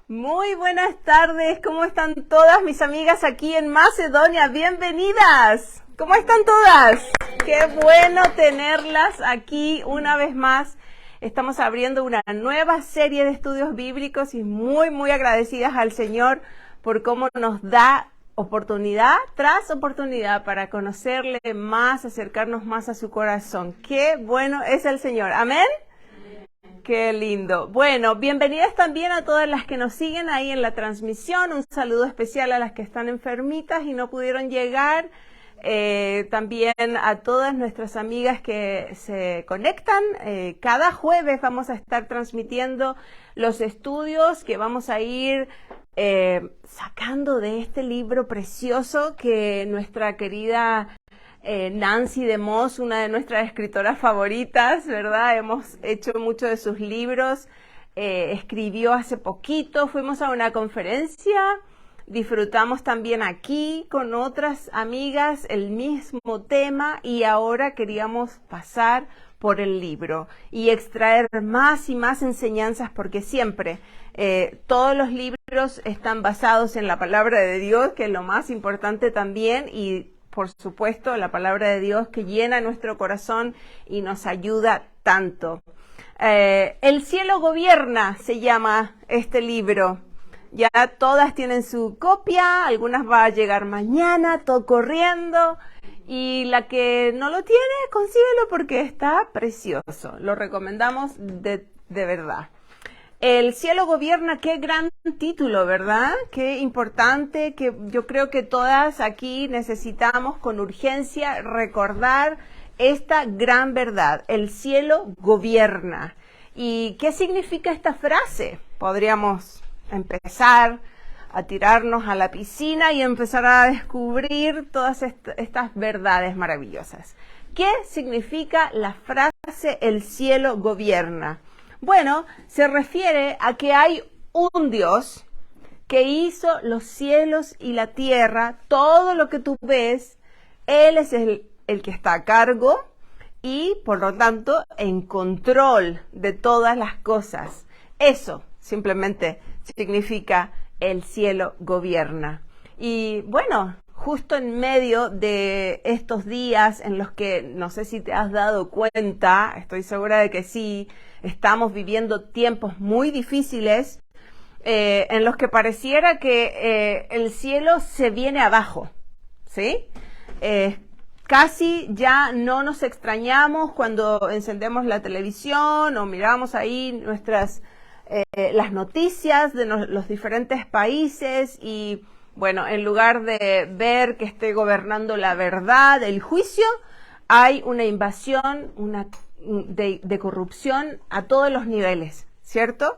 Muy buenas tardes, ¿cómo están todas mis amigas aquí en Macedonia? Bienvenidas. ¿Cómo están todas? Qué bueno tenerlas aquí una vez más. Estamos abriendo una nueva serie de estudios bíblicos y muy agradecidas al Señor por cómo nos da oportunidad tras oportunidad para conocerle más, acercarnos más a su corazón. Qué bueno es el Señor. Amén. Qué lindo. Bueno, bienvenidas también a todas las que nos siguen ahí en la transmisión. Un saludo especial a las que están enfermitas y no pudieron llegar. También a todas nuestras amigas que se conectan. Cada jueves vamos a estar transmitiendo los estudios que vamos a ir sacando de este libro precioso que nuestra querida Nancy DeMoss, una de nuestras escritoras favoritas, ¿verdad? Hemos hecho mucho de sus libros. Escribió hace poquito, fuimos a una conferencia, disfrutamos también aquí con otras amigas el mismo tema y ahora queríamos pasar por el libro y extraer más y más enseñanzas porque siempre todos los libros están basados en la palabra de Dios, que es lo más importante también, y por supuesto, la palabra de Dios que llena nuestro corazón y nos ayuda tanto. El cielo gobierna, se llama este libro. Ya todas tienen su copia, algunas va a llegar mañana, todo corriendo. Y la que no lo tiene, consíguelo porque está precioso. Lo recomendamos de verdad. El cielo gobierna, qué gran título, ¿verdad? Qué importante, que yo creo que todas aquí necesitamos con urgencia recordar esta gran verdad. El cielo gobierna. ¿Y qué significa esta frase? Podríamos empezar a tirarnos a la piscina y empezar a descubrir todas estas verdades maravillosas. ¿Qué significa la frase el cielo gobierna? Bueno, se refiere a que hay un Dios que hizo los cielos y la tierra, todo lo que tú ves. Él es el que está a cargo y, por lo tanto, en control de todas las cosas. Eso simplemente significa el cielo gobierna. Y bueno, justo en medio de estos días en los que, no sé si te has dado cuenta, estoy segura de que sí, estamos viviendo tiempos muy difíciles en los que pareciera que el cielo se viene abajo, ¿sí? Casi ya no nos extrañamos cuando encendemos la televisión o miramos ahí las noticias de los diferentes países y, bueno, en lugar de ver que esté gobernando la verdad, el juicio, hay una invasión, de corrupción a todos los niveles, ¿cierto?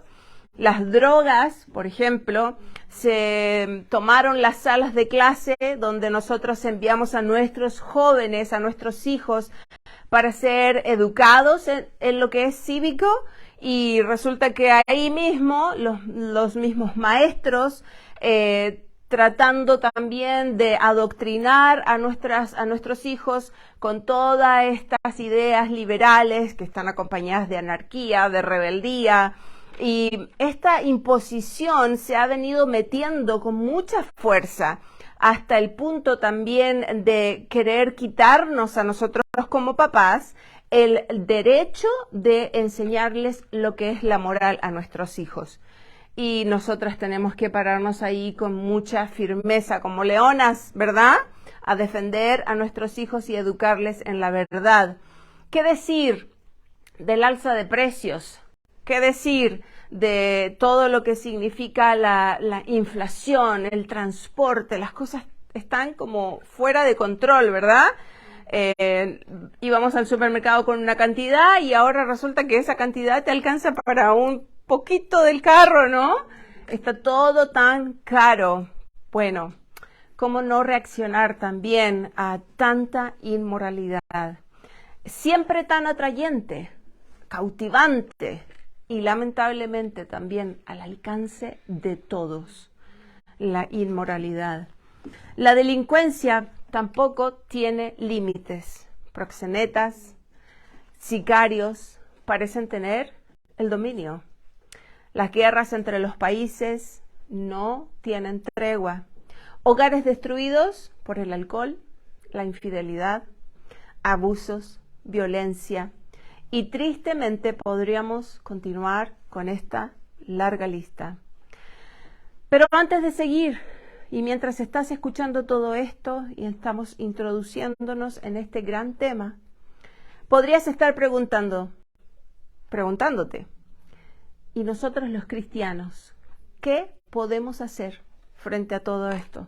Las drogas, por ejemplo, se tomaron las salas de clase donde nosotros enviamos a nuestros jóvenes, a nuestros hijos, para ser educados en lo que es cívico, y resulta que ahí mismo los mismos maestros tratando también de adoctrinar a nuestros hijos con todas estas ideas liberales que están acompañadas de anarquía, de rebeldía. Y esta imposición se ha venido metiendo con mucha fuerza hasta el punto también de querer quitarnos a nosotros como papás el derecho de enseñarles lo que es la moral a nuestros hijos. Y nosotras tenemos que pararnos ahí con mucha firmeza, como leonas, ¿verdad? A defender a nuestros hijos y educarles en la verdad. ¿Qué decir del alza de precios? ¿Qué decir de todo lo que significa la inflación, el transporte? Las cosas están como fuera de control, ¿verdad? Íbamos al supermercado con una cantidad y ahora resulta que esa cantidad te alcanza para un poquito del carro, ¿no? Está todo tan caro. Bueno, ¿cómo no reaccionar también a tanta inmoralidad? Siempre tan atrayente, cautivante y lamentablemente también al alcance de todos, la inmoralidad. La delincuencia tampoco tiene límites. Proxenetas, sicarios parecen tener el dominio. Las guerras entre los países no tienen tregua. Hogares destruidos por el alcohol, la infidelidad, abusos, violencia. Y tristemente podríamos continuar con esta larga lista. Pero antes de seguir, y mientras estás escuchando todo esto y estamos introduciéndonos en este gran tema, podrías estar preguntándote, ¿y nosotros los cristianos qué podemos hacer frente a todo esto?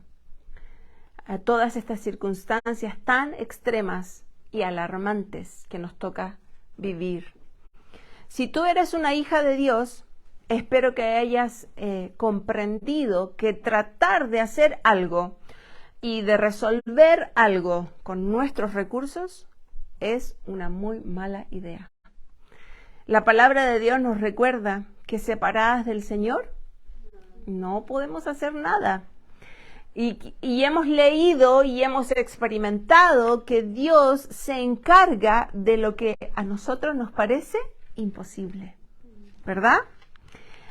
A todas estas circunstancias tan extremas y alarmantes que nos toca vivir. Si tú eres una hija de Dios, espero que hayas comprendido que tratar de hacer algo y de resolver algo con nuestros recursos es una muy mala idea. La palabra de Dios nos recuerda que separadas del Señor no podemos hacer nada. Y hemos leído y hemos experimentado que Dios se encarga de lo que a nosotros nos parece imposible, ¿verdad?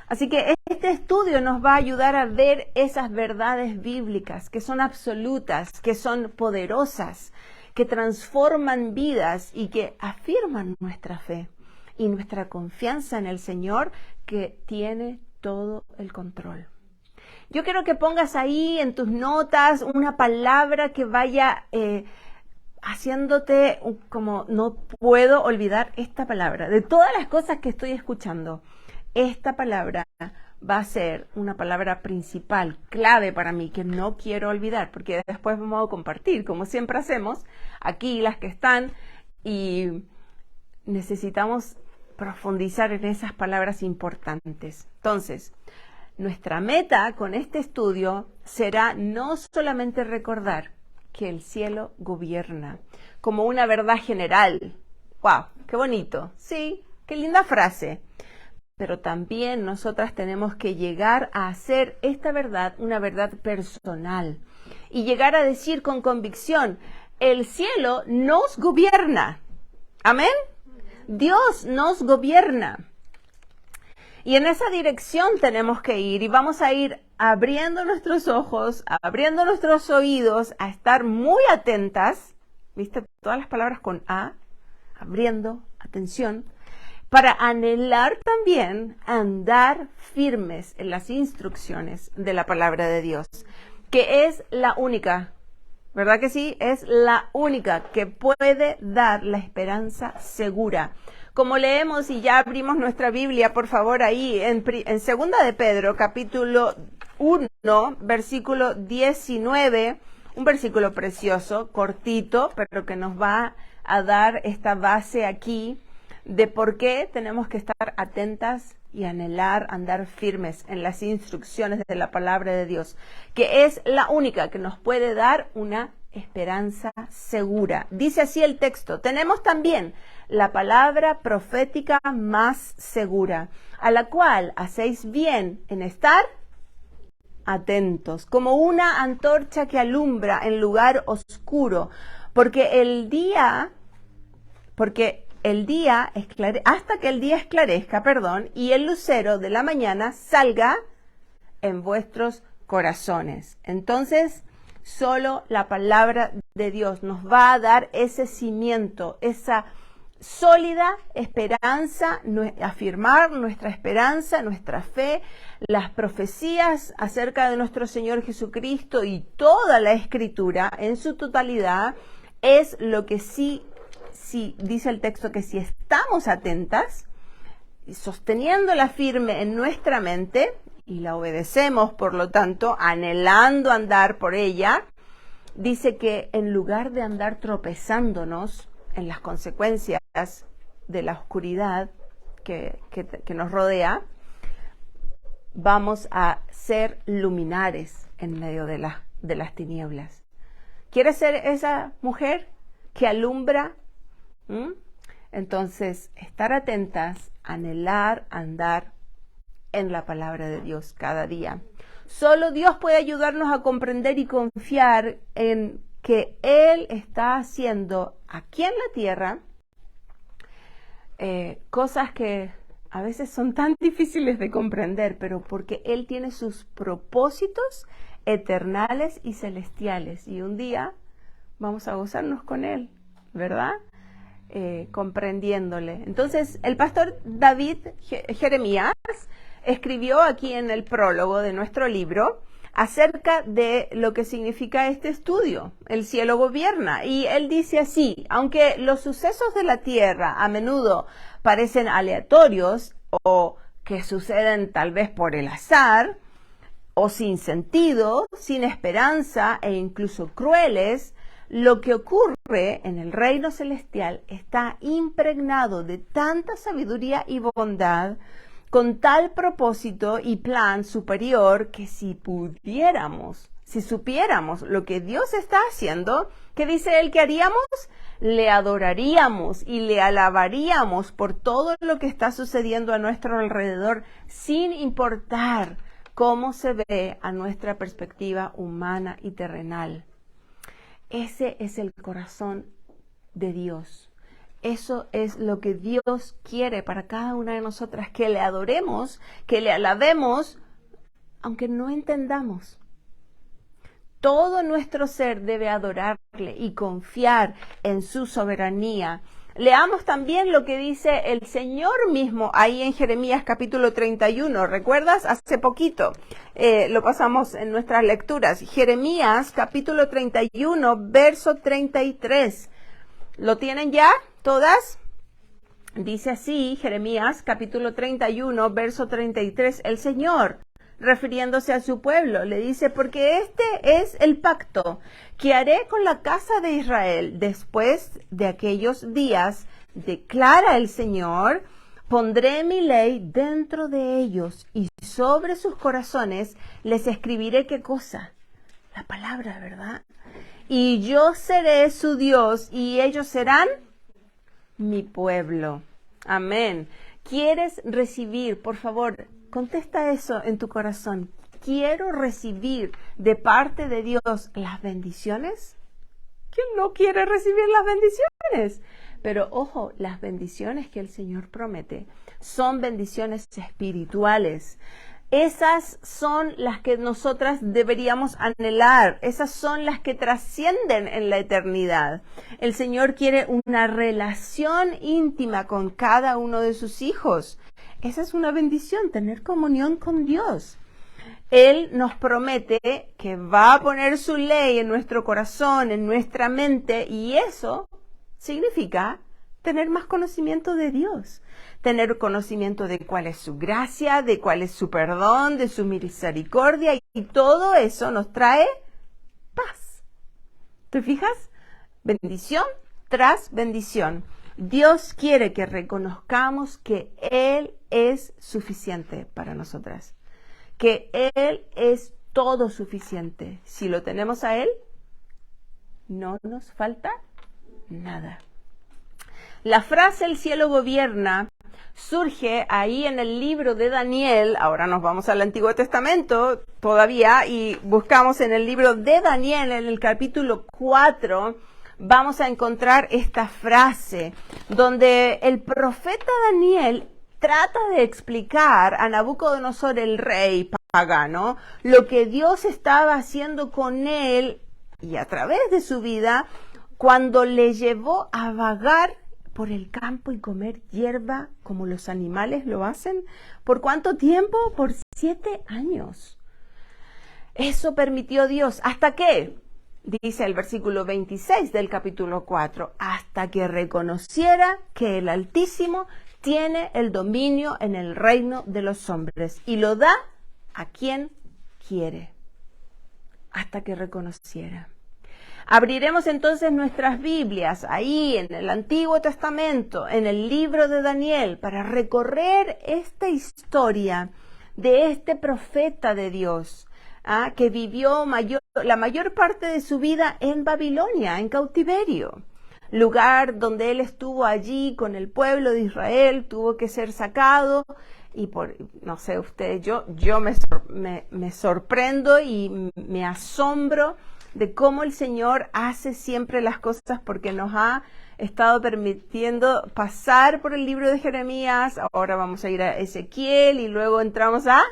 Así que este estudio nos va a ayudar a ver esas verdades bíblicas que son absolutas, que son poderosas, que transforman vidas y que afirman nuestra fe y nuestra confianza en el Señor, que tiene todo el control. Yo quiero que pongas ahí en tus notas una palabra que vaya haciéndote como no puedo olvidar esta palabra. De todas las cosas que estoy escuchando, esta palabra va a ser una palabra principal, clave para mí, que no quiero olvidar, porque después vamos a compartir, como siempre hacemos, aquí las que están, y necesitamos profundizar en esas palabras importantes. Entonces, nuestra meta con este estudio será no solamente recordar que el cielo gobierna como una verdad general. ¡Wow! ¡Qué bonito! Sí, qué linda frase. Pero también nosotras tenemos que llegar a hacer esta verdad una verdad personal y llegar a decir con convicción, el cielo nos gobierna. ¿Amén? Dios nos gobierna. Y en esa dirección tenemos que ir, y vamos a ir abriendo nuestros ojos, abriendo nuestros oídos, a estar muy atentas, ¿viste? Todas las palabras con A, abriendo, atención, para anhelar también andar firmes en las instrucciones de la palabra de Dios, que es la única, ¿verdad que sí? Es la única que puede dar la esperanza segura. Como leemos, y ya abrimos nuestra Biblia, por favor, ahí en Segunda de Pedro, capítulo 1, versículo 19, un versículo precioso, cortito, pero que nos va a dar esta base aquí de por qué tenemos que estar atentas y anhelar andar firmes en las instrucciones de la palabra de Dios, que es la única que nos puede dar una esperanza segura. Dice así el texto: tenemos también la palabra profética más segura, a la cual hacéis bien en estar atentos, como una antorcha que alumbra en lugar oscuro, porque el día hasta que el día esclarezca, y el lucero de la mañana salga en vuestros corazones. Entonces, solo la palabra de Dios nos va a dar ese cimiento, esa sólida esperanza, afirmar nuestra esperanza, nuestra fe, las profecías acerca de nuestro Señor Jesucristo y toda la Escritura en su totalidad es lo que sí dice el texto, que si estamos atentas, sosteniéndola firme en nuestra mente y la obedecemos, por lo tanto, anhelando andar por ella, dice que en lugar de andar tropezándonos en las consecuencias de la oscuridad que nos rodea, vamos a ser luminares en medio de las tinieblas. ¿Quieres ser esa mujer que alumbra? Entonces, estar atentas, anhelar, andar en la palabra de Dios cada día. Solo Dios puede ayudarnos a comprender y confiar en que Él está haciendo aquí en la tierra cosas que a veces son tan difíciles de comprender, pero porque Él tiene sus propósitos eternales y celestiales. Y un día vamos a gozarnos con Él, ¿verdad? Comprendiéndole. Entonces, el pastor David Jeremías escribió aquí en el prólogo de nuestro libro acerca de lo que significa este estudio. El cielo gobierna. Y él dice así: aunque los sucesos de la tierra a menudo parecen aleatorios o que suceden tal vez por el azar o sin sentido, sin esperanza e incluso crueles, lo que ocurre en el reino celestial está impregnado de tanta sabiduría y bondad, con tal propósito y plan superior, que si pudiéramos, si supiéramos lo que Dios está haciendo, ¿qué dice Él que haríamos? Le adoraríamos y le alabaríamos por todo lo que está sucediendo a nuestro alrededor, sin importar cómo se ve a nuestra perspectiva humana y terrenal. Ese es el corazón de Dios. Eso es lo que Dios quiere para cada una de nosotras, que le adoremos, que le alabemos, aunque no entendamos. Todo nuestro ser debe adorarle y confiar en su soberanía. Leamos también lo que dice el Señor mismo ahí en Jeremías capítulo 31. ¿Recuerdas? Hace poquito lo pasamos en nuestras lecturas. Jeremías capítulo 31, verso 33. ¿Lo tienen ya todas? Dice así, Jeremías capítulo 31, verso 33. El Señor, refiriéndose a su pueblo, le dice: porque este es el pacto que haré con la casa de Israel después de aquellos días, declara el Señor, pondré mi ley dentro de ellos y sobre sus corazones les escribiré ¿qué cosa? La palabra, ¿verdad? Y yo seré su Dios y ellos serán mi pueblo. Amén. ¿Quieres recibir? Por favor, contesta eso en tu corazón. ¿Quiero recibir de parte de Dios las bendiciones? ¿Quién no quiere recibir las bendiciones? Pero ojo, las bendiciones que el Señor promete son bendiciones espirituales. Esas son las que nosotras deberíamos anhelar. Esas son las que trascienden en la eternidad. El Señor quiere una relación íntima con cada uno de sus hijos. Esa es una bendición, tener comunión con Dios. Él nos promete que va a poner su ley en nuestro corazón, en nuestra mente, y eso significa tener más conocimiento de Dios, tener conocimiento de cuál es su gracia, de cuál es su perdón, de su misericordia, y todo eso nos trae paz. ¿Te fijas? Bendición tras bendición. Dios quiere que reconozcamos que Él es suficiente para nosotras, que Él es todo suficiente. Si lo tenemos a Él, no nos falta nada. La frase "el cielo gobierna" surge ahí en el libro de Daniel. Ahora nos vamos al Antiguo Testamento todavía y buscamos en el libro de Daniel, en el capítulo 4, vamos a encontrar esta frase donde el profeta Daniel trata de explicar a Nabucodonosor, el rey pagano, lo que Dios estaba haciendo con él y a través de su vida cuando le llevó a vagar por el campo y comer hierba como los animales lo hacen. ¿Por cuánto tiempo? Por 7 años. Eso permitió Dios. ¿Hasta qué? Dice el versículo 26 del capítulo 4, hasta que reconociera que el Altísimo tiene el dominio en el reino de los hombres y lo da a quien quiere. Hasta que reconociera. Abriremos entonces nuestras Biblias ahí en el Antiguo Testamento, en el libro de Daniel, para recorrer esta historia de este profeta de Dios, que vivió la mayor parte de su vida en Babilonia, en cautiverio, lugar donde él estuvo allí con el pueblo de Israel, tuvo que ser sacado. Y no sé ustedes, yo me sorprendo y me asombro de cómo el Señor hace siempre las cosas, porque nos ha he estado permitiendo pasar por el libro de Jeremías, ahora vamos a ir a Ezequiel y luego entramos a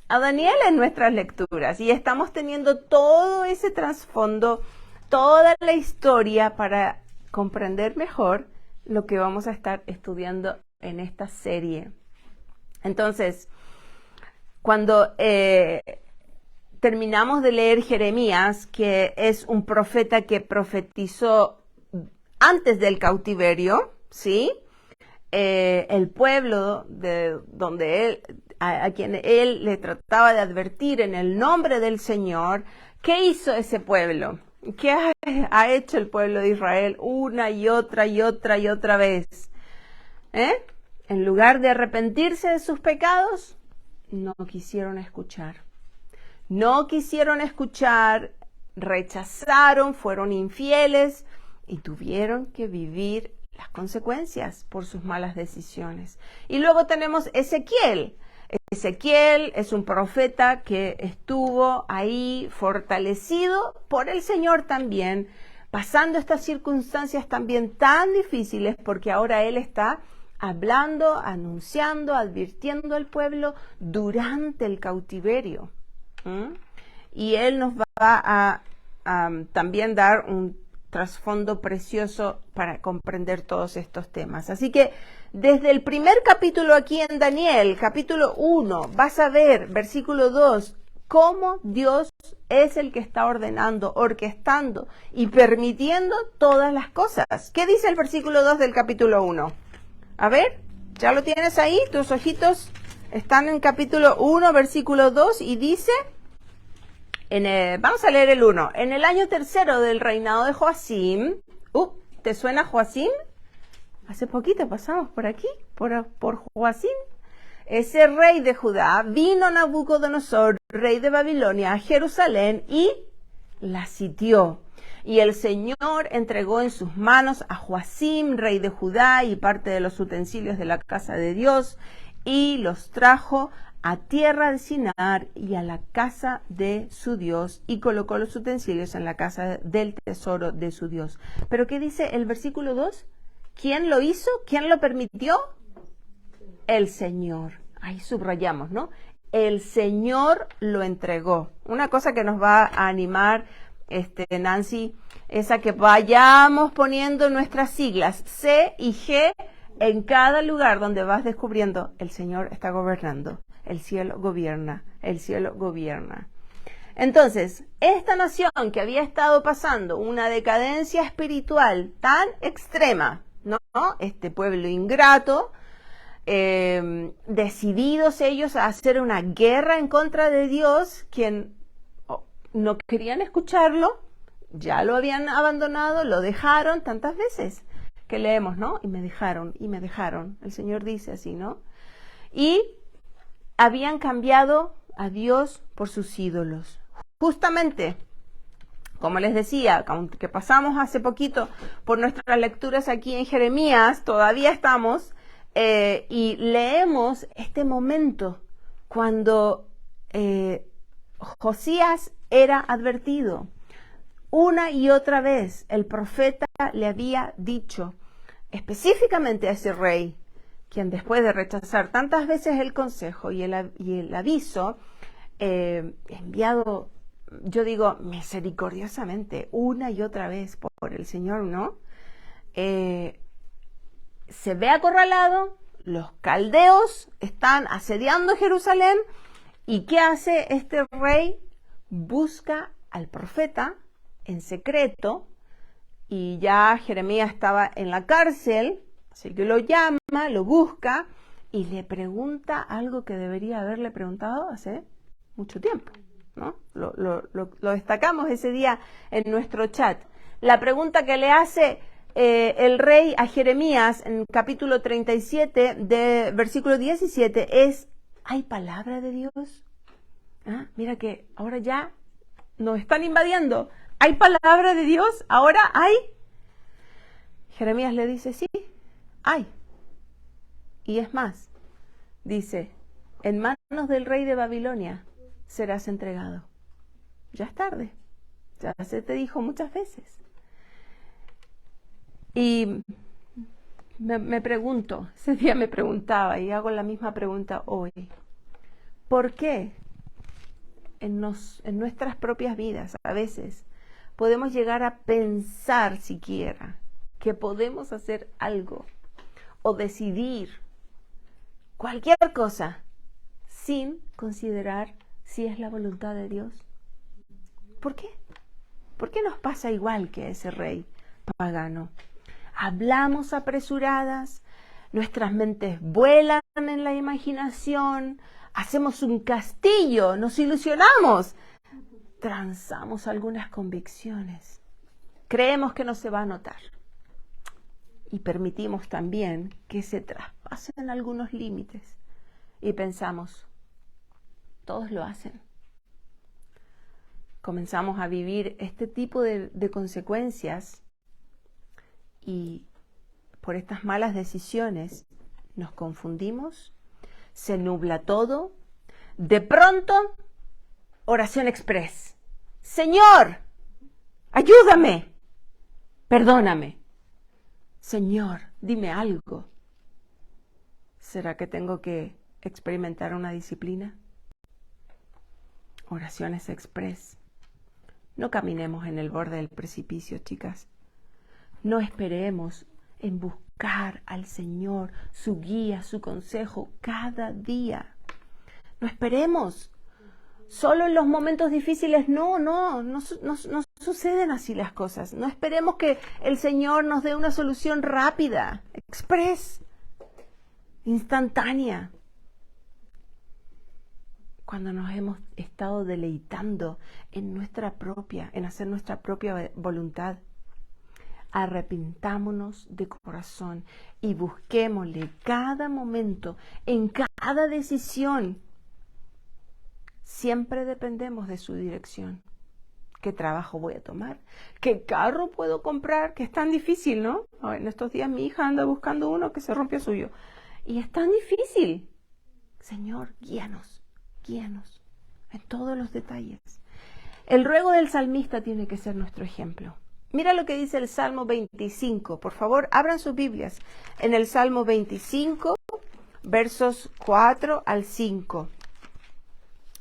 Daniel en nuestras lecturas. Y estamos teniendo todo ese trasfondo, toda la historia para comprender mejor lo que vamos a estar estudiando en esta serie. Entonces, cuando terminamos de leer Jeremías, que es un profeta que profetizó antes del cautiverio, ¿sí? El pueblo de donde a quien él le trataba de advertir en el nombre del Señor, ¿qué hizo ese pueblo? ¿Qué ha hecho el pueblo de Israel una y otra y otra y otra vez? En lugar de arrepentirse de sus pecados, no quisieron escuchar. No quisieron escuchar, rechazaron, fueron infieles y tuvieron que vivir las consecuencias por sus malas decisiones. Y luego tenemos Ezequiel. Ezequiel es un profeta que estuvo ahí fortalecido por el Señor también, pasando estas circunstancias también tan difíciles, porque ahora él está hablando, anunciando, advirtiendo al pueblo durante el cautiverio. Y él nos va a también dar un trasfondo precioso para comprender todos estos temas. Así que desde el primer capítulo aquí en Daniel, capítulo 1, vas a ver, versículo 2, cómo Dios es el que está ordenando, orquestando y permitiendo todas las cosas. ¿Qué dice el versículo 2 del capítulo 1? A ver, ¿ya lo tienes ahí? Tus ojitos están en capítulo 1, versículo 2 y dice... vamos a leer el 1. En el año tercero del reinado de Joacim, ¿te suena Joacim? Hace poquito pasamos por aquí, por Joacim. Ese rey de Judá, vino Nabucodonosor, rey de Babilonia, a Jerusalén y la sitió. Y el Señor entregó en sus manos a Joacim, rey de Judá, y parte de los utensilios de la casa de Dios, y los trajo a tierra de Sinar y a la casa de su Dios, y colocó los utensilios en la casa del tesoro de su Dios. ¿Pero qué dice el versículo 2? ¿Quién lo hizo? ¿Quién lo permitió? El Señor. Ahí subrayamos, ¿no? El Señor lo entregó. Una cosa que nos va a animar, Nancy, es a que vayamos poniendo nuestras siglas C y G en cada lugar donde vas descubriendo el Señor está gobernando. El cielo gobierna, el cielo gobierna. Entonces, esta nación que había estado pasando una decadencia espiritual tan extrema, ¿no? Este pueblo ingrato, decididos ellos a hacer una guerra en contra de Dios, quien no querían escucharlo, ya lo habían abandonado, lo dejaron tantas veces que leemos, ¿no? Y me dejaron, el Señor dice así, ¿no? Y habían cambiado a Dios por sus ídolos. Justamente, como les decía, aunque pasamos hace poquito por nuestras lecturas aquí en Jeremías, todavía estamos, y leemos este momento cuando Josías era advertido. Una y otra vez el profeta le había dicho específicamente a ese rey, quien después de rechazar tantas veces el consejo y el aviso, enviado, yo digo, misericordiosamente, una y otra vez por el Señor, ¿no? Se ve acorralado, los caldeos están asediando Jerusalén, ¿y qué hace este rey? Busca al profeta en secreto, y ya Jeremías estaba en la cárcel, así que lo llama, lo busca y le pregunta algo que debería haberle preguntado hace mucho tiempo, ¿no? Lo destacamos ese día en nuestro chat. La pregunta que le hace el rey a Jeremías en capítulo 37 de versículo 17 es: ¿hay palabra de Dios? Mira que ahora ya nos están invadiendo. ¿Hay palabra de Dios? ¿Ahora hay? Jeremías le dice: sí, hay. Y es más, dice: en manos del rey de Babilonia serás entregado. Ya es tarde, ya se te dijo muchas veces. Y me pregunto, ese día me preguntaba y hago la misma pregunta hoy. ¿Por qué en nuestras propias vidas a veces podemos llegar a pensar siquiera que podemos hacer algo o decidir cualquier cosa sin considerar si es la voluntad de Dios? ¿Por qué? ¿Por qué nos pasa igual que a ese rey pagano? Hablamos apresuradas, nuestras mentes vuelan en la imaginación, hacemos un castillo, nos ilusionamos, transamos algunas convicciones, creemos que no se va a notar y permitimos también que se traspasen algunos límites y pensamos, todos lo hacen. Comenzamos a vivir este tipo de consecuencias y por estas malas decisiones nos confundimos, se nubla todo. De pronto, oración express. Señor, ayúdame, perdóname. Señor, dime algo. ¿Será que tengo que experimentar una disciplina? Oraciones express. No caminemos en el borde del precipicio, chicas. No esperemos en buscar al Señor, su guía, su consejo cada día. No esperemos. Solo en los momentos difíciles, no suceden así las cosas. No esperemos que el Señor nos dé una solución rápida, express, instantánea. Cuando nos hemos estado deleitando en hacer nuestra propia voluntad, arrepintámonos de corazón y busquémosle cada momento, en cada decisión. Siempre dependemos de su dirección. ¿Qué trabajo voy a tomar? ¿Qué carro puedo comprar? Que es tan difícil, ¿no? En estos días mi hija anda buscando uno que se rompió suyo. Y es tan difícil. Señor, guíanos en todos los detalles. El ruego del salmista tiene que ser nuestro ejemplo. Mira lo que dice el Salmo 25. Por favor, abran sus Biblias. En el Salmo 25, versos 4 al 5.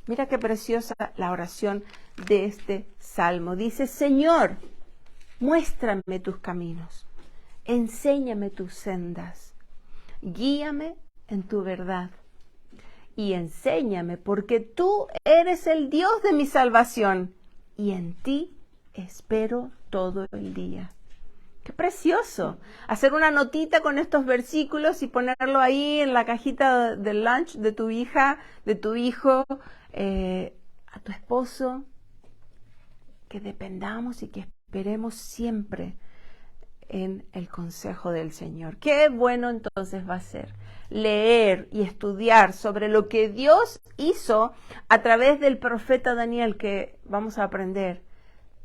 Mira qué preciosa la oración de este salmo. Dice, Señor, muéstrame tus caminos, enséñame tus sendas, guíame en tu verdad y enséñame, porque tú eres el Dios de mi salvación y en ti espero todo el día. ¡Qué precioso! Hacer una notita con estos versículos y ponerlo ahí en la cajita del lunch de tu hija, de tu hijo, a tu esposo, que dependamos y que esperemos siempre en el consejo del Señor. Qué bueno entonces va a ser leer y estudiar sobre lo que Dios hizo a través del profeta Daniel, que vamos a aprender.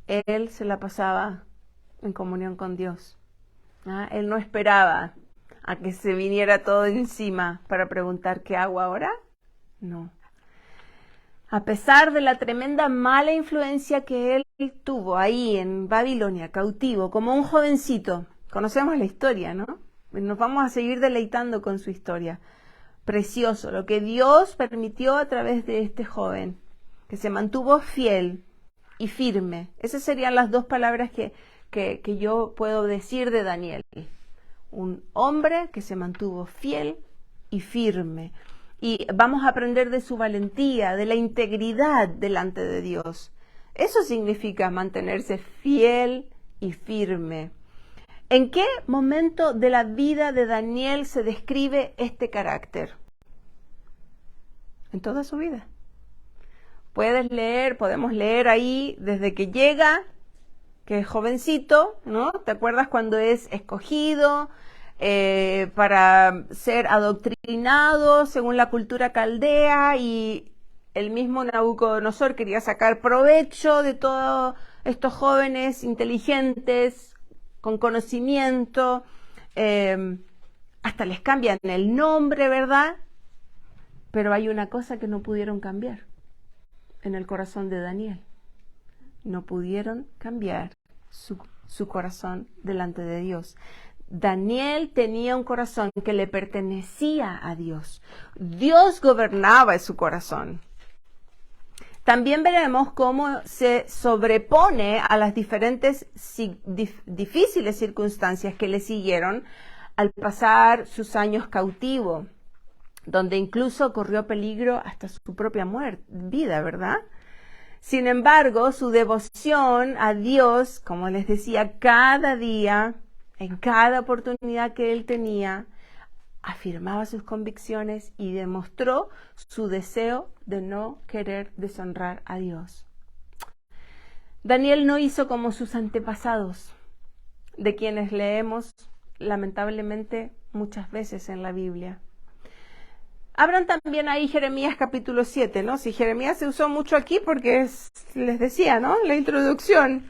Él se la pasaba en comunión con Dios. Él no esperaba a que se viniera todo encima para preguntar ¿qué hago ahora? No. A pesar de la tremenda mala influencia que él tuvo ahí en Babilonia, cautivo, como un jovencito, conocemos la historia, ¿no? Nos vamos a seguir deleitando con su historia. Precioso, lo que Dios permitió a través de este joven, que se mantuvo fiel y firme. Esas serían las dos palabras que yo puedo decir de Daniel. Un hombre que se mantuvo fiel y firme. Y vamos a aprender de su valentía, de la integridad delante de Dios. Eso significa mantenerse fiel y firme. ¿En qué momento de la vida de Daniel se describe este carácter? En toda su vida. Podemos leer ahí desde que llega, que es jovencito, ¿no? ¿Te acuerdas cuando es escogido para ser adoctrinado según la cultura caldea y el mismo Nabucodonosor quería sacar provecho de todos estos jóvenes inteligentes, con conocimiento, hasta les cambian el nombre, ¿verdad? Pero hay una cosa que no pudieron cambiar en el corazón de Daniel. No pudieron cambiar su su corazón delante de Dios. Daniel tenía un corazón que le pertenecía a Dios. Dios gobernaba su corazón. También veremos cómo se sobrepone a las diferentes difíciles circunstancias que le siguieron al pasar sus años cautivo, donde incluso corrió peligro hasta su propia vida, ¿verdad? Sin embargo, su devoción a Dios, como les decía, cada día, en cada oportunidad que él tenía, afirmaba sus convicciones y demostró su deseo de no querer deshonrar a Dios. Daniel no hizo como sus antepasados, de quienes leemos lamentablemente muchas veces en la Biblia. Abran también ahí Jeremías capítulo 7, ¿no? Si Jeremías se usó mucho aquí porque les decía, ¿no? La introducción.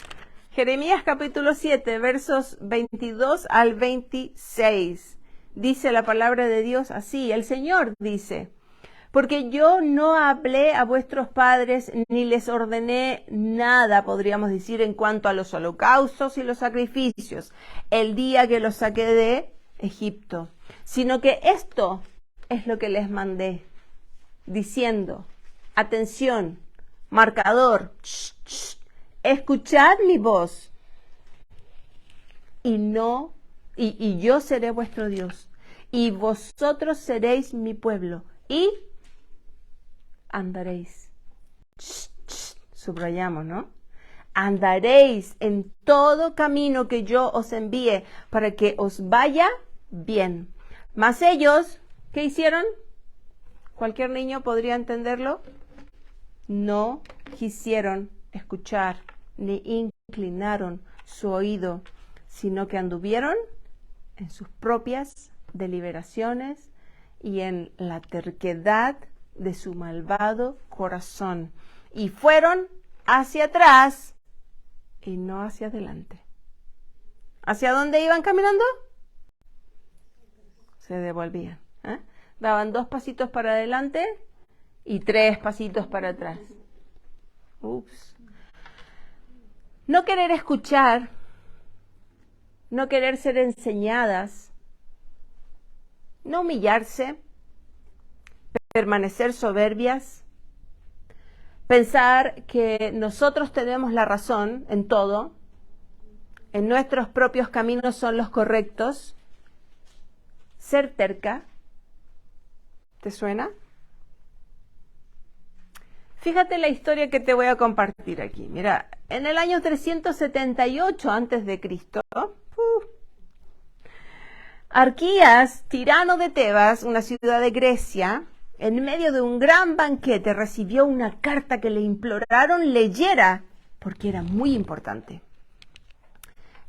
Jeremías capítulo 7, versos 22 al 26. Dice la palabra de Dios así, el Señor dice: porque yo no hablé a vuestros padres ni les ordené nada, podríamos decir, en cuanto a los holocaustos y los sacrificios, el día que los saqué de Egipto, sino que esto es lo que les mandé, diciendo, atención, marcador, escuchad mi voz, y yo seré vuestro Dios, y vosotros seréis mi pueblo, y andaréis. Subrayamos, ¿no? Andaréis en todo camino que yo os envíe para que os vaya bien. Mas ellos, ¿qué hicieron? Cualquier niño podría entenderlo. No quisieron escuchar ni inclinaron su oído, sino que anduvieron en sus propias deliberaciones y en la terquedad de su malvado corazón, y fueron hacia atrás y no hacia adelante. ¿Hacia dónde iban caminando? Se devolvían. Daban 2 pasitos para adelante y 3 pasitos para atrás. Ups. No querer escuchar, no querer ser enseñadas, no humillarse, permanecer soberbias, pensar que nosotros tenemos la razón en todo, en nuestros propios caminos son los correctos, ser terca. ¿Te suena? Fíjate la historia que te voy a compartir aquí. Mira, en el año 378 antes de Cristo, Arquías, tirano de Tebas, una ciudad de Grecia, en medio de un gran banquete recibió una carta que le imploraron leyera porque era muy importante.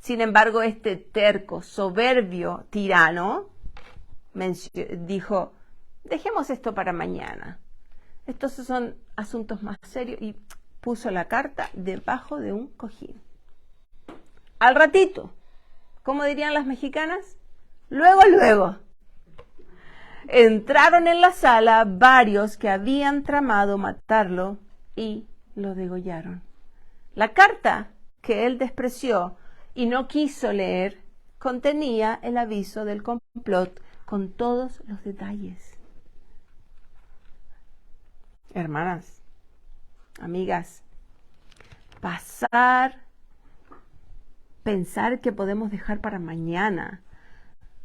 Sin embargo, este terco, soberbio tirano dijo: dejemos esto para mañana. Estos son asuntos más serios, y puso la carta debajo de un cojín. Al ratito, ¿cómo dirían las mexicanas? Luego, entraron en la sala varios que habían tramado matarlo y lo degollaron. La carta que él despreció y no quiso leer contenía el aviso del complot con todos los detalles. Hermanas, amigas, pensar que podemos dejar para mañana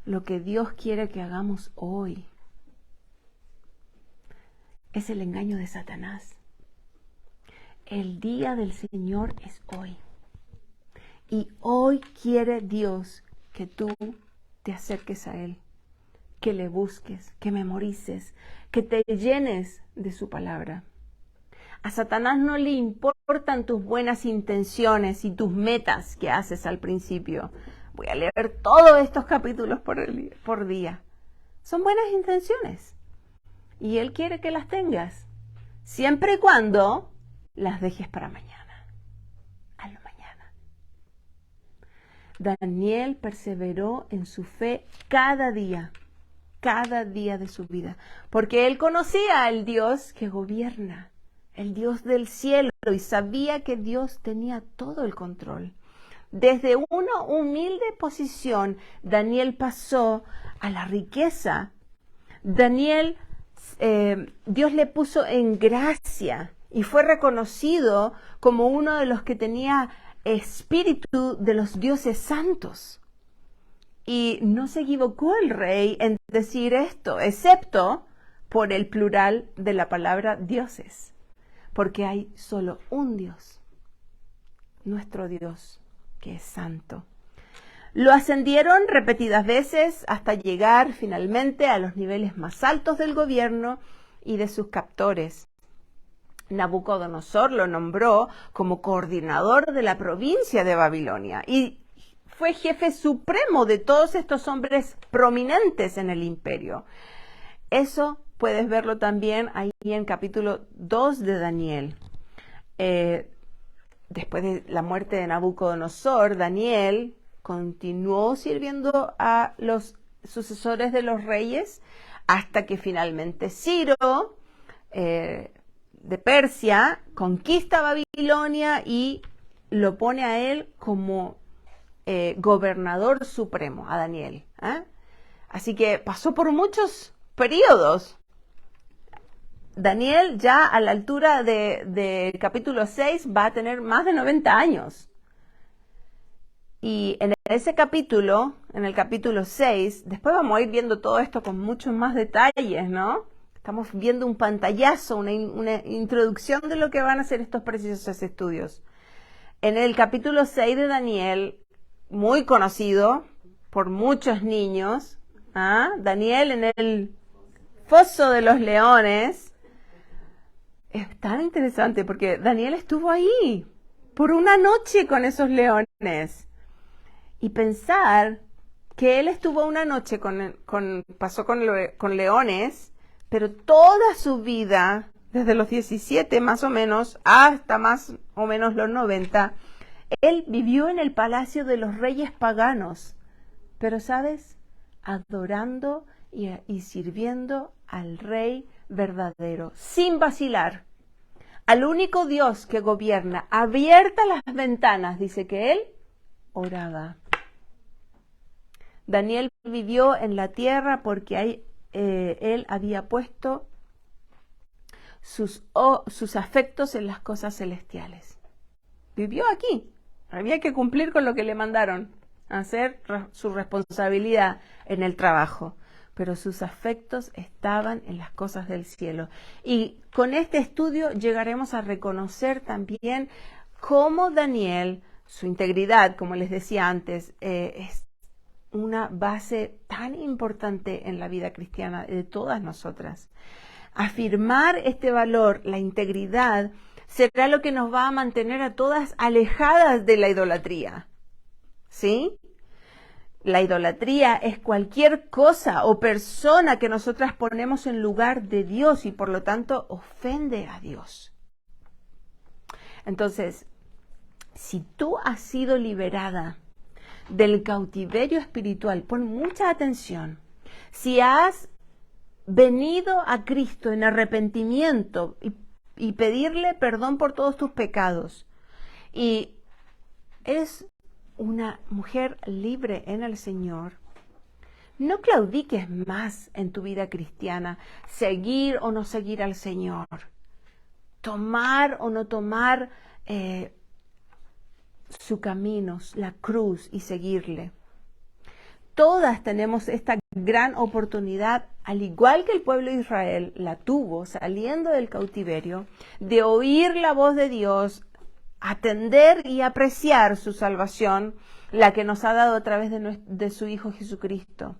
lo que Dios quiere que hagamos hoy es el engaño de Satanás. El día del Señor es hoy. Y hoy quiere Dios que tú te acerques a Él, que le busques, que memorices, que te llenes de su palabra. A Satanás no le importan tus buenas intenciones y tus metas que haces al principio. Voy a leer todos estos capítulos por día. Son buenas intenciones. Y Él quiere que las tengas, siempre y cuando las dejes para mañana. Hazlo mañana. Daniel perseveró en su fe cada día de su vida, porque él conocía al Dios que gobierna, el Dios del cielo, y sabía que Dios tenía todo el control. Desde una humilde posición, Daniel pasó a la riqueza. Daniel, Dios le puso en gracia y fue reconocido como uno de los que tenía espíritu de los dioses santos. Y no se equivocó el rey en decir esto, excepto por el plural de la palabra dioses, porque hay solo un Dios, nuestro Dios, que es santo. Lo ascendieron repetidas veces hasta llegar finalmente a los niveles más altos del gobierno y de sus captores. Nabucodonosor lo nombró como coordinador de la provincia de Babilonia y fue jefe supremo de todos estos hombres prominentes en el imperio. Eso puedes verlo también ahí en capítulo 2 de Daniel. Después de la muerte de Nabucodonosor, Daniel continuó sirviendo a los sucesores de los reyes hasta que finalmente Ciro de Persia conquista Babilonia y lo pone a él como gobernador supremo, a Daniel. Así que pasó por muchos periodos. Daniel ya a la altura del capítulo 6 va a tener más de 90 años. Y en ese capítulo, en el capítulo 6, después vamos a ir viendo todo esto con muchos más detalles, ¿no? Estamos viendo un pantallazo, una introducción de lo que van a ser estos preciosos estudios. En el capítulo 6 de Daniel, muy conocido por muchos niños, Daniel en el foso de los leones, es tan interesante porque Daniel estuvo ahí por una noche con esos leones. Y pensar que él estuvo una noche pasó con leones, pero toda su vida, desde los 17 más o menos, hasta más o menos los 90, él vivió en el palacio de los reyes paganos. Pero, ¿sabes? Adorando y sirviendo al rey verdadero, sin vacilar. Al único Dios que gobierna, abiertas las ventanas, dice que él oraba. Daniel vivió en la tierra porque ahí, él había puesto sus afectos en las cosas celestiales. Vivió aquí. Había que cumplir con lo que le mandaron, hacer su responsabilidad en el trabajo. Pero sus afectos estaban en las cosas del cielo. Y con este estudio llegaremos a reconocer también cómo Daniel, su integridad, como les decía antes, es una base tan importante en la vida cristiana de todas nosotras. Afirmar este valor, la integridad, será lo que nos va a mantener a todas alejadas de la idolatría. ¿Sí? La idolatría es cualquier cosa o persona que nosotras ponemos en lugar de Dios y por lo tanto ofende a Dios. Entonces, si tú has sido liberada del cautiverio espiritual, pon mucha atención. Si has venido a Cristo en arrepentimiento y pedirle perdón por todos tus pecados, y eres una mujer libre en el Señor, no claudiques más en tu vida cristiana, seguir o no seguir al Señor, tomar o no tomar su camino, la cruz y seguirle. Todas tenemos esta gran oportunidad, al igual que el pueblo de Israel la tuvo saliendo del cautiverio, de oír la voz de Dios, atender y apreciar su salvación, la que nos ha dado a través de su Hijo Jesucristo.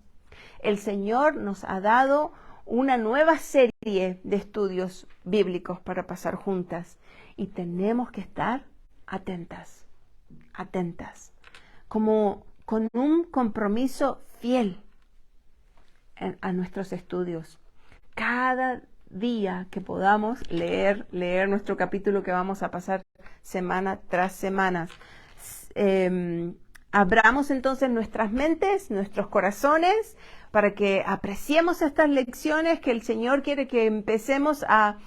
El Señor nos ha dado una nueva serie de estudios bíblicos para pasar juntas y tenemos que estar atentas, como con un compromiso fiel a nuestros estudios. Cada día que podamos leer nuestro capítulo que vamos a pasar semana tras semana. Abramos entonces nuestras mentes, nuestros corazones, para que apreciemos estas lecciones que el Señor quiere que empecemos a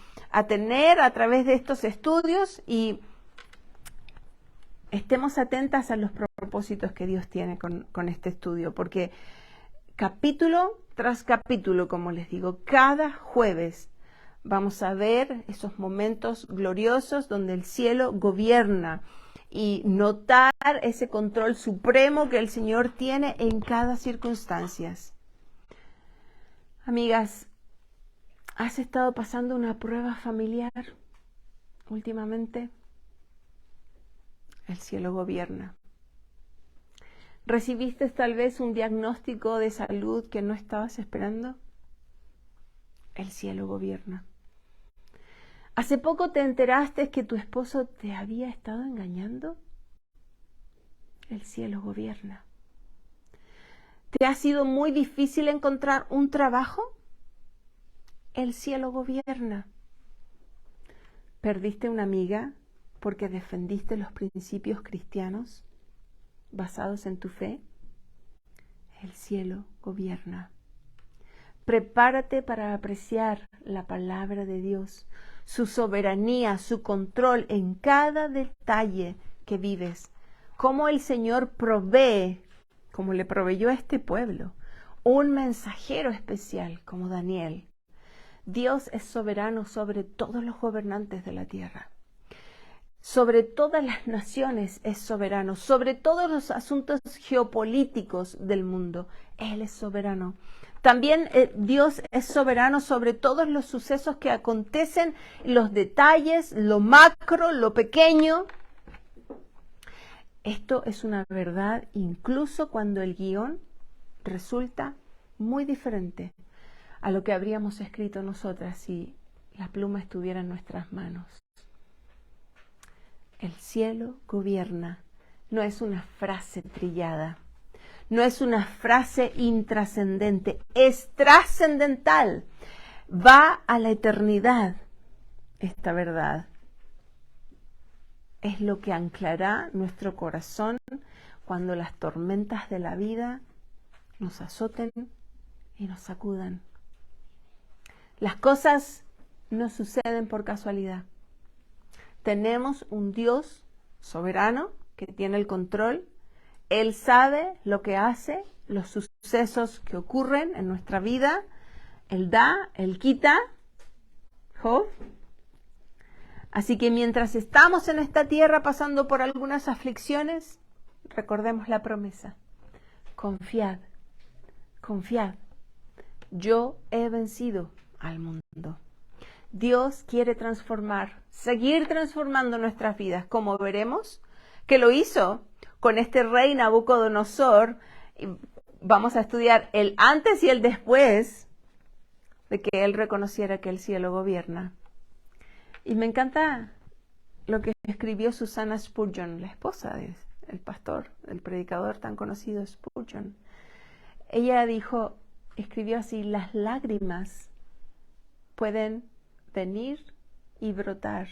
tener a través de estos estudios y estemos atentas a los propósitos que Dios tiene con este estudio, porque capítulo tras capítulo, como les digo, cada jueves vamos a ver esos momentos gloriosos donde el cielo gobierna y notar ese control supremo que el Señor tiene en cada circunstancia. Amigas, ¿has estado pasando una prueba familiar últimamente? El cielo gobierna. ¿Recibiste tal vez un diagnóstico de salud que no estabas esperando? El cielo gobierna. ¿Hace poco te enteraste que tu esposo te había estado engañando? El cielo gobierna. ¿Te ha sido muy difícil encontrar un trabajo? El cielo gobierna. ¿Perdiste una amiga porque defendiste los principios cristianos basados en tu fe? El cielo gobierna. Prepárate para apreciar la palabra de Dios, su soberanía, su control en cada detalle que vives. Cómo el Señor provee, como le proveyó a este pueblo, un mensajero especial como Daniel. Dios es soberano sobre todos los gobernantes de la tierra. Sobre todas las naciones es soberano, sobre todos los asuntos geopolíticos del mundo. Él es soberano. También Dios es soberano sobre todos los sucesos que acontecen, los detalles, lo macro, lo pequeño. Esto es una verdad incluso cuando el guión resulta muy diferente a lo que habríamos escrito nosotras si la pluma estuviera en nuestras manos. El cielo gobierna. No es una frase trillada. No es una frase intrascendente. Es trascendental. Va a la eternidad esta verdad. Es lo que anclará nuestro corazón cuando las tormentas de la vida nos azoten y nos sacudan. Las cosas no suceden por casualidad. Tenemos un Dios soberano que tiene el control. Él sabe lo que hace, los sucesos que ocurren en nuestra vida. Él da, Él quita. Job. Así que mientras estamos en esta tierra pasando por algunas aflicciones, recordemos la promesa. Confiad, confiad. Yo he vencido al mundo. Dios quiere transformar, seguir transformando nuestras vidas, como veremos que lo hizo con este rey Nabucodonosor. Vamos a estudiar el antes y el después de que él reconociera que el cielo gobierna. Y me encanta lo que escribió Susana Spurgeon, la esposa del pastor, del predicador tan conocido Spurgeon. Ella escribió así: las lágrimas pueden venir y brotar,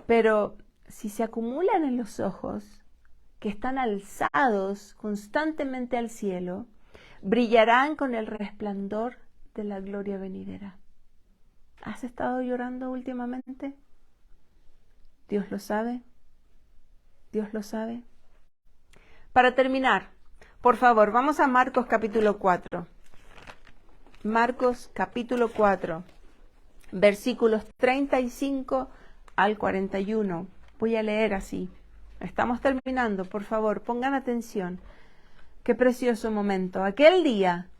pero si se acumulan en los ojos, que están alzados constantemente al cielo, brillarán con el resplandor de la gloria venidera. ¿Has estado llorando últimamente? Dios lo sabe. Dios lo sabe. Para terminar, por favor, vamos a Marcos capítulo 4. Marcos capítulo 4, versículos 35 al 41. Voy a leer así. Estamos terminando, por favor, pongan atención. Qué precioso momento. Aquel día,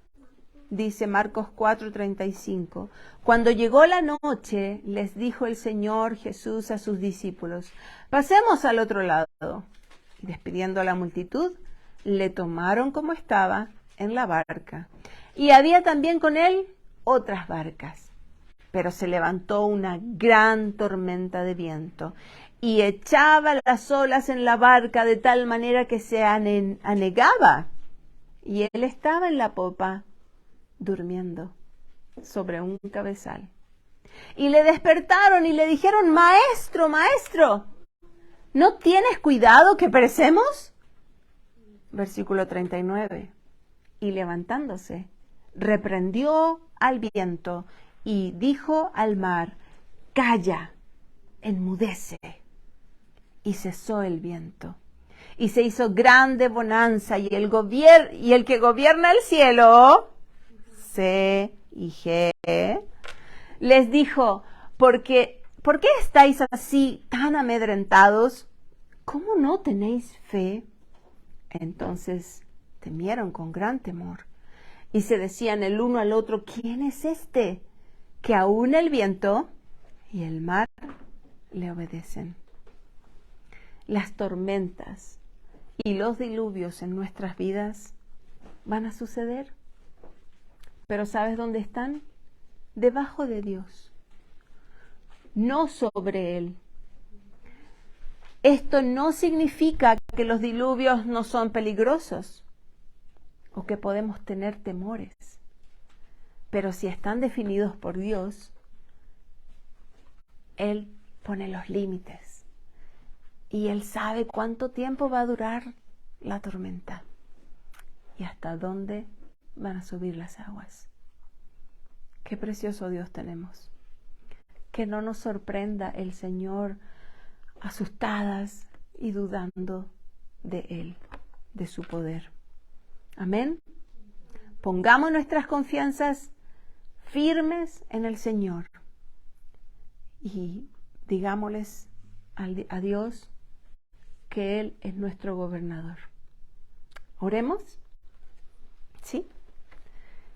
dice Marcos 4:35, cuando llegó la noche, les dijo el Señor Jesús a sus discípulos: pasemos al otro lado. Y despidiendo a la multitud, le tomaron como estaba en la barca. Y había también con él otras barcas. Pero se levantó una gran tormenta de viento y echaba las olas en la barca de tal manera que se anegaba. Y él estaba en la popa, durmiendo sobre un cabezal. Y le despertaron y le dijeron: Maestro, maestro, ¿no tienes cuidado que perecemos? Versículo 39. Y levantándose, reprendió al viento y dijo al mar: calla, enmudece. Y cesó el viento. y se hizo grande bonanza, y el que gobierna el cielo, C-I-G, les dijo, ¿por qué estáis así tan amedrentados? ¿Cómo no tenéis fe? Entonces temieron con gran temor y se decían el uno al otro, ¿quién es este que aún el viento y el mar le obedecen? Las tormentas y los diluvios en nuestras vidas van a suceder. Pero ¿sabes dónde están? Debajo de Dios, no sobre Él. Esto no significa que los diluvios no son peligrosos o que podemos tener temores. Pero si están definidos por Dios, Él pone los límites. Y Él sabe cuánto tiempo va a durar la tormenta y hasta dónde van a subir las aguas. Qué precioso Dios tenemos. Que no nos sorprenda el Señor asustadas y dudando de Él, de su poder. Amén. Pongamos nuestras confianzas firmes en el Señor y digámosles a Dios que Él es nuestro gobernador. ¿Oremos? ¿Sí?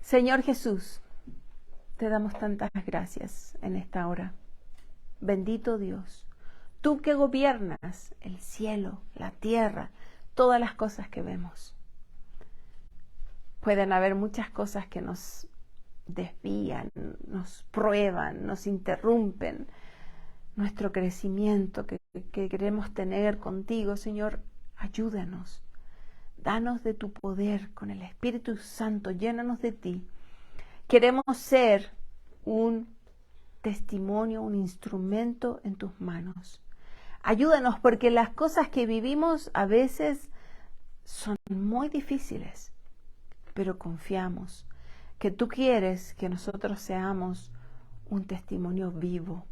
Señor Jesús, te damos tantas gracias en esta hora. Bendito Dios, tú que gobiernas el cielo, la tierra, todas las cosas que vemos. Pueden haber muchas cosas que nos desvían, nos prueban, nos interrumpen nuestro crecimiento que queremos tener contigo. Señor, ayúdanos. Danos de tu poder con el Espíritu Santo, llénanos de ti. Queremos ser un testimonio, un instrumento en tus manos. Ayúdanos porque las cosas que vivimos a veces son muy difíciles, pero confiamos que tú quieres que nosotros seamos un testimonio vivo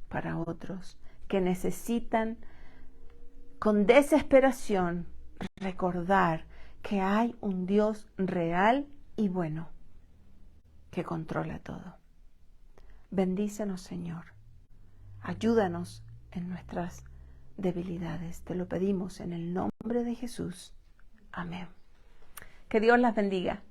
para otros que necesitan con desesperación recordar que hay un Dios real y bueno que controla todo. Bendícenos, Señor. Ayúdanos en nuestras debilidades. Te lo pedimos en el nombre de Jesús. Amén. Que Dios las bendiga.